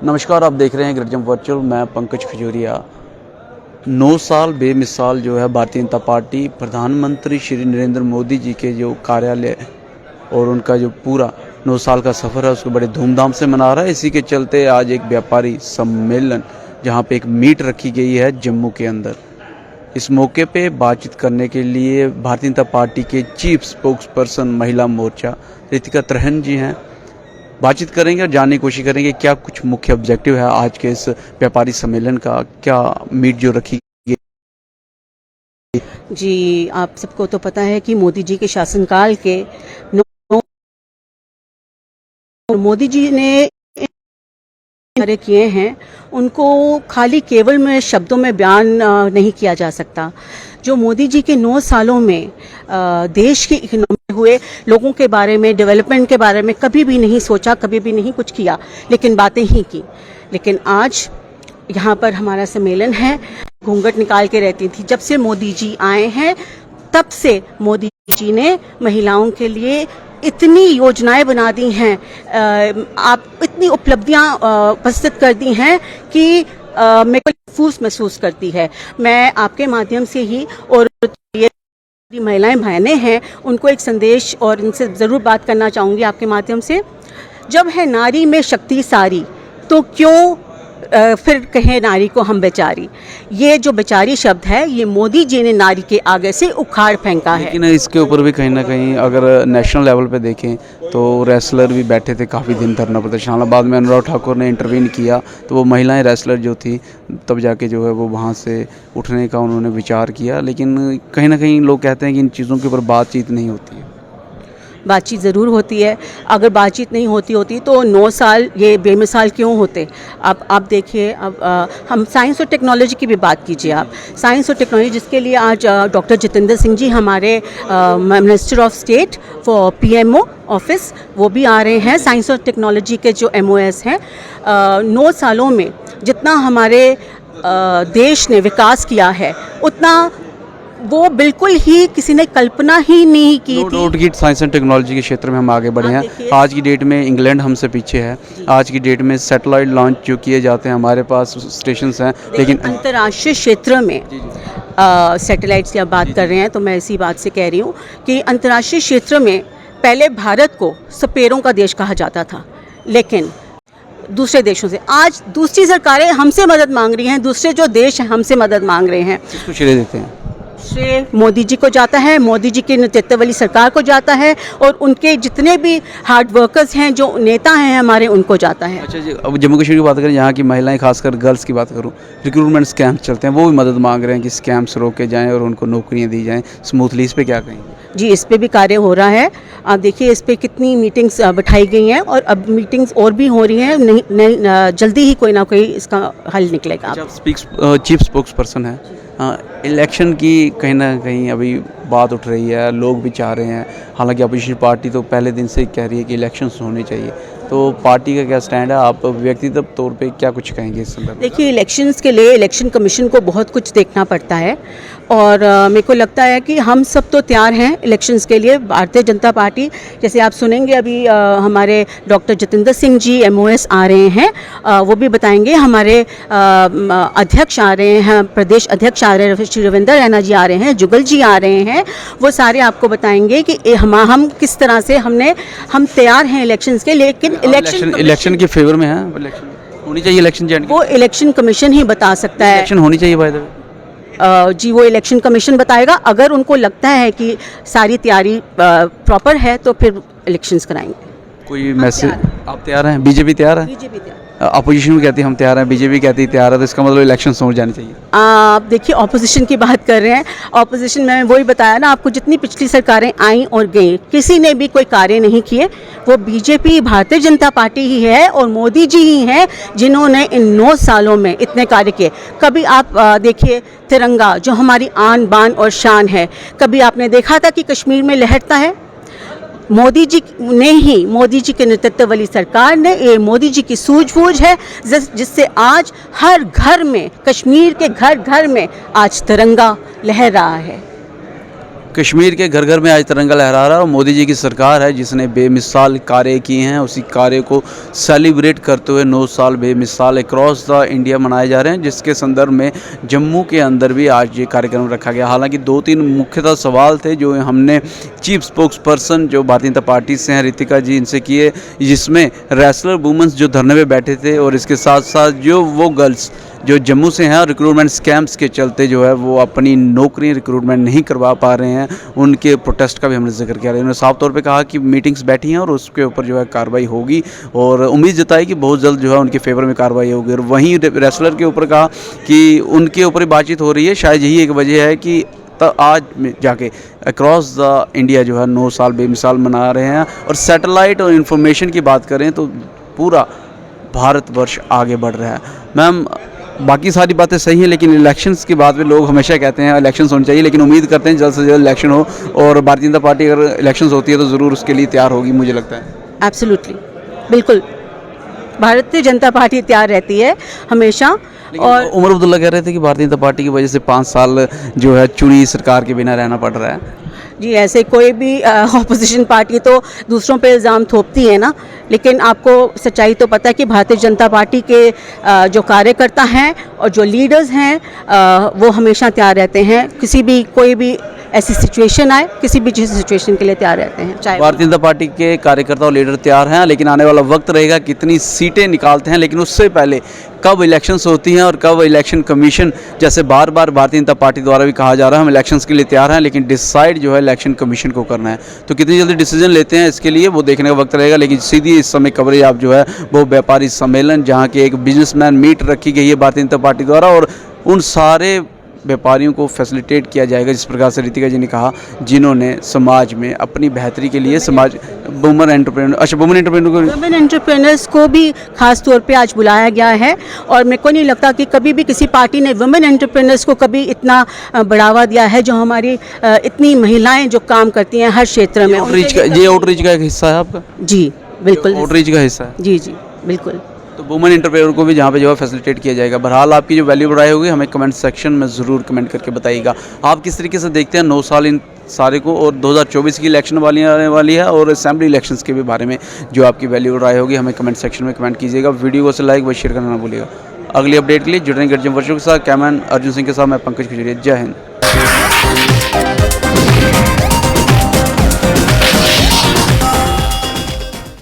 नमस्कार, आप देख रहे हैं ग्रेट जंप वर्चुअल। मैं पंकज खजूरिया। 9 साल बेमिसाल जो है भारतीय जनता पार्टी प्रधानमंत्री श्री नरेंद्र मोदी जी के जो कार्यालय और उनका जो पूरा 9 साल का सफ़र है उसको बड़े धूमधाम से मना रहा है। इसी के चलते आज एक व्यापारी सम्मेलन जहां पे एक मीट रखी गई है जम्मू के अंदर। इस मौके पे बातचीत करने के लिए भारतीय जनता पार्टी के चीफ स्पोक्स पर्सन महिला मोर्चा रितिका त्रेहन जी हैं। बातचीत करेंगे और जानने की कोशिश करेंगे क्या कुछ मुख्य ऑब्जेक्टिव है आज के इस व्यापारी सम्मेलन का, क्या मीट जो रखी गई। जी, आप सबको तो पता है कि मोदी जी के शासनकाल के मोदी जी ने कार्य किए हैं, उनको खाली केवल में शब्दों में बयान नहीं किया जा सकता। जो मोदी जी के 9 सालों में देश की इकोनॉमी हुए, लोगों के बारे में, डेवलपमेंट के बारे में कभी भी नहीं सोचा, कभी भी नहीं कुछ किया, लेकिन बातें ही की। लेकिन आज यहाँ पर हमारा सम्मेलन है, घूंघट निकाल के रहती थी। जब से मोदी जी आए हैं तब से मोदी जी ने महिलाओं के लिए इतनी योजनाएं बना दी हैं, आप इतनी उपलब्धियां उपस्थित कर दी हैं कि मेरे को महसूस करती है। मैं आपके माध्यम से ही और ये महिलाएं बहनें हैं उनको एक संदेश और इनसे ज़रूर बात करना चाहूँगी आपके माध्यम से। जब है नारी में शक्ति सारी तो क्यों फिर कहें नारी को हम बेचारी। ये जो बेचारी शब्द है ये मोदी जी ने नारी के आगे से उखाड़ फेंका है। लेकिन इसके ऊपर भी कहीं ना कहीं अगर नेशनल लेवल पे देखें तो रेसलर भी बैठे थे, काफ़ी दिन धरना प्रदर्शन। बाद में अनुराग ठाकुर ने इंटरवीन किया तो वो महिलाएं रेसलर जो थी तब जाके जो है वो वहाँ से उठने का उन्होंने विचार किया। लेकिन कहीं ना कहीं लोग कहते हैं कि इन चीज़ों के ऊपर बातचीत नहीं होती है। बातचीत ज़रूर होती है। अगर बातचीत नहीं होती तो 9 साल ये बेमिसाल क्यों होते। अब आप देखिए, अब हम साइंस और टेक्नोलॉजी की भी बात कीजिए। आप साइंस और टेक्नोलॉजी जिसके लिए आज डॉक्टर जितेंद्र सिंह जी हमारे minister of state for PMO office वो भी आ रहे हैं। साइंस और टेक्नोलॉजी के जो MOS हैं, 9 सालों में जितना हमारे देश ने विकास किया है उतना वो बिल्कुल ही किसी ने कल्पना ही नहीं की थी। साइंस एंड टेक्नोलॉजी के क्षेत्र में हम आगे बढ़े हैं। आज की डेट में इंग्लैंड हमसे पीछे है। आज की डेट में सैटेलाइट लॉन्च जो किए जाते हैं हमारे पास स्टेशंस हैं, लेकिन अंतर्राष्ट्रीय क्षेत्र में सैटेलाइट्स की आप बात कर रहे हैं तो मैं इसी बात से कह रही हूँ कि अंतर्राष्ट्रीय क्षेत्र में पहले भारत को सपेरों का देश कहा जाता था, लेकिन दूसरे देशों से आज दूसरी सरकारें हमसे मदद मांग रही हैं। दूसरे जो देश हैं हमसे मदद मांग रहे हैं। किसको श्रेय देते हैं? श्रेय मोदी जी को जाता है, मोदी जी के नेतृत्व वाली सरकार को जाता है और उनके जितने भी हार्ड वर्कर्स हैं, जो नेता हैं हमारे, उनको जाता है। अच्छा जी, अब जम्मू कश्मीर की बात करें, यहाँ की महिलाएं, खासकर गर्ल्स की बात करूँ, रिक्रूटमेंट स्कैम्स चलते हैं, वो भी मदद मांग रहे हैं कि स्कैम्स रोके जाएं और उनको नौकरियाँ दी जाएं स्मूथली। इस पर क्या कहेंगे? जी, इस पे भी कार्य हो रहा है। आप देखिए इस पे कितनी मीटिंग्स बिठाई गई हैं और अब मीटिंग्स और भी हो रही हैं। नहीं, जल्दी ही कोई ना कोई इसका हल निकलेगा। आप चीफ स्पोक्स पर्सन है, इलेक्शन की कहीं ना कहीं अभी बात उठ रही है, लोग भी चाह रहे हैं। हालांकि अपोजिशन पार्टी तो पहले दिन से कह रही है कि इलेक्शंस होने चाहिए, तो पार्टी का क्या स्टैंड है? आप व्यक्तिगत तौर पे क्या कुछ कहेंगे इस संदर्भ में? देखिए, इलेक्शंस के लिए इलेक्शन कमीशन को बहुत कुछ देखना पड़ता है और मेरे को लगता है कि हम सब तो तैयार हैं इलेक्शंस के लिए। भारतीय जनता पार्टी, जैसे आप सुनेंगे अभी हमारे डॉक्टर जितेंद्र सिंह जी MOS आ रहे हैं, वो भी बताएंगे। हमारे अध्यक्ष आ रहे हैं, प्रदेश अध्यक्ष आ रहे हैं, श्री रविंदर रैना जी आ रहे हैं, जुगल जी आ रहे हैं। वो सारे आपको बताएंगे कि हम किस तरह से हम तैयार हैं इलेक्शंस के। लेकिन इलेक्शन के फेवर में है, इलेक्शन होनी चाहिए। इलेक्शन वो इलेक्शन कमीशन ही बता सकता है। इलेक्शन होनी चाहिए बाय द वे। जी, वो इलेक्शन कमीशन बताएगा। अगर उनको लगता है कि सारी तैयारी प्रॉपर है तो फिर इलेक्शंस कराएंगे। कोई मैसेज? आप तैयार हैं? बीजेपी तैयार है? बीजेपी तैयार। अपोजिशन भी कहती है हम तैयार हैं, बीजेपी कहती है तैयार है, तो इसका मतलब इलेक्शंस हो जाने चाहिए। आप देखिए, ऑपोजिशन की बात कर रहे हैं। ऑपोजिशन में वही बताया ना आपको, जितनी पिछली सरकारें आईं और गईं, किसी ने भी कोई कार्य नहीं किए। वो बीजेपी, भारतीय जनता पार्टी ही है और मोदी जी ही हैं जिन्होंने इन 9 सालों में इतने कार्य किए। कभी आप देखिए तिरंगा जो हमारी आन बान और शान है, कभी आपने देखा था कि कश्मीर में लहरता है? मोदी जी ने ही, मोदी जी के नेतृत्व वाली सरकार ने, ये मोदी जी की सूझबूझ है जिससे आज हर घर में, कश्मीर के घर घर में आज तिरंगा लहर रहा है। कश्मीर के घर घर में आज तिरंगा लहरा रहा है और मोदी जी की सरकार है जिसने बेमिसाल कार्य किए हैं, उसी कार्य को सेलिब्रेट करते हुए 9 साल बेमिसाल अक्रॉस द इंडिया मनाए जा रहे हैं, जिसके संदर्भ में जम्मू के अंदर भी आज ये कार्यक्रम रखा गया। हालांकि 2-3 मुख्यतः सवाल थे जो हमने चीफ स्पोक्स पर्सन जो भारतीय जनता पार्टी से हैं रितिका जी इनसे किए, जिसमें रेसलर वुमेंस जो धरने पे बैठे थे और इसके साथ साथ जो वो गर्ल्स जो जम्मू से हैं और रिक्रूटमेंट स्कैम्स के चलते जो है वो अपनी नौकरी रिक्रूटमेंट नहीं करवा पा रहे हैं, उनके प्रोटेस्ट का भी हमने जिक्र किया। उन्होंने साफ तौर पे कहा कि मीटिंग्स बैठी हैं और उसके ऊपर जो है कार्रवाई होगी और उम्मीद जताई कि बहुत जल्द जो है उनके फेवर में कार्रवाई होगी। और वहीं रेसलर के ऊपर कहा कि उनके ऊपर ही बातचीत हो रही है, शायद यही एक वजह है कि आज में जाके अक्रॉस द इंडिया जो है 9 साल बेमिसाल मना रहे हैं। और सैटेलाइट और इन्फॉर्मेशन की बात करें तो पूरा भारतवर्ष आगे बढ़ रहा है। मैम, बाकी सारी बातें सही हैं, लेकिन इलेक्शंस की बात में लोग हमेशा कहते हैं इलेक्शंस होने चाहिए, लेकिन उम्मीद करते हैं जल्द से जल्द इलेक्शन हो और भारतीय जनता पार्टी अगर इलेक्शंस होती है तो ज़रूर उसके लिए तैयार होगी, मुझे लगता है। एब्सोल्युटली, बिल्कुल भारतीय जनता पार्टी तैयार रहती है हमेशा। और उमर अब्दुल्ला कह रहे थे कि भारतीय जनता पार्टी की वजह से 5 साल जो है चुनी सरकार के बिना रहना पड़ रहा है। जी, ऐसे कोई भी ऑपोजिशन पार्टी तो दूसरों पे इल्ज़ाम थोपती है ना, लेकिन आपको सच्चाई तो पता है कि भारतीय जनता पार्टी के जो कार्यकर्ता हैं और जो लीडर्स हैं वो हमेशा तैयार रहते हैं, किसी भी कोई भी ऐसी सिचुएशन आए, किसी भी चीज़ सिचुएशन के लिए तैयार रहते हैं। चाहे भारतीय जनता पार्टी के कार्यकर्ता और लीडर तैयार हैं, लेकिन आने वाला वक्त रहेगा कितनी सीटें निकालते हैं। लेकिन उससे पहले कब इलेक्शंस होती हैं और कब इलेक्शन कमीशन, जैसे बार बार भारतीय जनता पार्टी द्वारा भी कहा जा रहा है हम इलेक्शंस के लिए तैयार हैं, लेकिन डिसाइड जो है इलेक्शन कमीशन को करना है। तो कितनी जल्दी डिसीजन लेते हैं इसके लिए वो देखने का वक्त रहेगा। लेकिन सीधी इस समय कवरेज आप जो है वो व्यापारी सम्मेलन जहाँ के एक बिजनेसमैन मीट रखी गई है भारतीय जनता पार्टी द्वारा और उन सारे व्यापारियों को फैसिलिटेट किया जाएगा, जिस प्रकार से रितिका जी ने कहा, जिन्होंने समाज में अपनी बेहतरी के लिए समाज वुमेन एंटरप्रेन्योर्स को भी खास तौर पे आज बुलाया गया है। और मेरे को नहीं लगता कि कभी भी किसी पार्टी ने वुमेन एंटरप्रेन्योर्स को कभी इतना बढ़ावा दिया है, जो हमारी इतनी महिलाएं जो काम करती हैं हर क्षेत्र में। ये आउटरीच का एक हिस्सा है आपका? जी बिल्कुल, आउटरीच का हिस्सा है। जी जी बिल्कुल। तो वुमेन एंटरप्रेन्योर को भी जहाँ पे जो है फैसिलिटेट किया जाएगा। बहरहाल आपकी जो वैल्यूएबल राय होगी हमें कमेंट सेक्शन में ज़रूर कमेंट करके बताइएगा। आप किस तरीके से देखते हैं 9 साल इन सारे को, और 2024 की इलेक्शन आने वाली है और असेंबली इलेक्शंस के भी बारे में जो आपकी वैल्यूएबल राय होगी हमें कमेंट सेक्शन में कमेंट कीजिएगा। वीडियो को लाइक व शेयर करना ना भूलिएगा। अगली अपडेट के लिए जुड़ने गर्जन वर्षों के साथ कैमरामैन अर्जुन सिंह के साथ मैं पंकज खजूरिया। जय हिंद।